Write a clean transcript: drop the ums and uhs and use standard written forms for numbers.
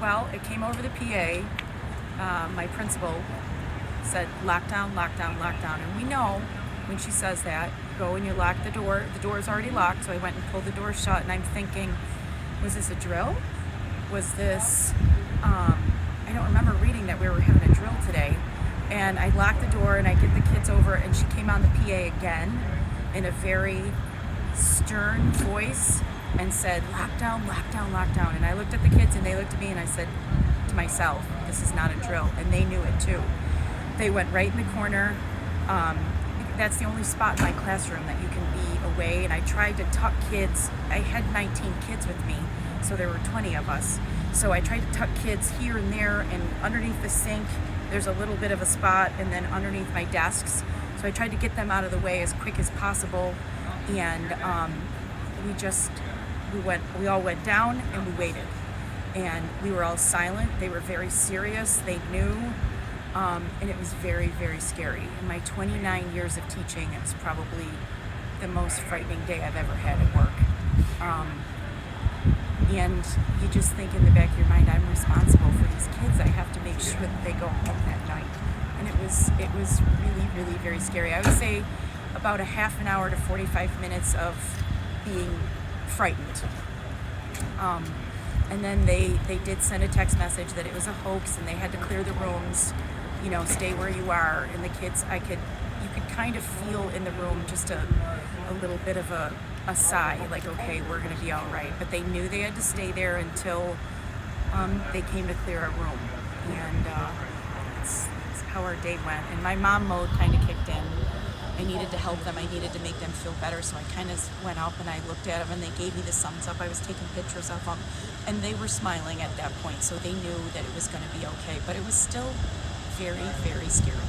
Well, it came over the PA. My principal said, lockdown, lockdown, lockdown. And we know when she says that, you go and you lock the door. The door is already locked, so I went and pulled the door shut, and I'm thinking, was this a drill? Was this, I don't remember reading that we were having a drill today. And I locked the door and I get the kids over, and she came on the PA again in a very stern voice and said, lockdown, lockdown, lockdown. And I looked at the kids and they looked at me, and I said to myself, this is not a drill. And they knew it too. They went right in the corner. That's the only spot in my classroom that you can be away. And I tried to tuck kids. I had 19 kids with me, so there were 20 of us. So I tried to tuck kids here and there, and underneath the sink, there's a little bit of a spot, and then underneath my desks. So I tried to get them out of the way as quick as possible. And we all went down and we waited. And we were all silent. They were very serious. They knew. And it was very, very scary. In my 29 years of teaching, it was probably the most frightening day I've ever had at work. And you just think in the back of your mind, I'm responsible for these kids. I have to make sure that they go home that night. And it was really, really very scary. I would say about a half an hour to 45 minutes of being frightened. And then they did send a text message that it was a hoax and they had to clear the rooms, stay where you are. And the kids, you could kind of feel in the room just a little bit of a sigh, like, okay, we're going to be all right. But they knew they had to stay there until they came to clear our room. And that's how our day went. And my mom mode kind of kicked in. I needed to help them. I needed to make them feel better. So I kind of went up and I looked at them, and they gave me the thumbs up. I was taking pictures of them, and they were smiling at that point. So they knew that it was going to be okay. But it was still very, very scary.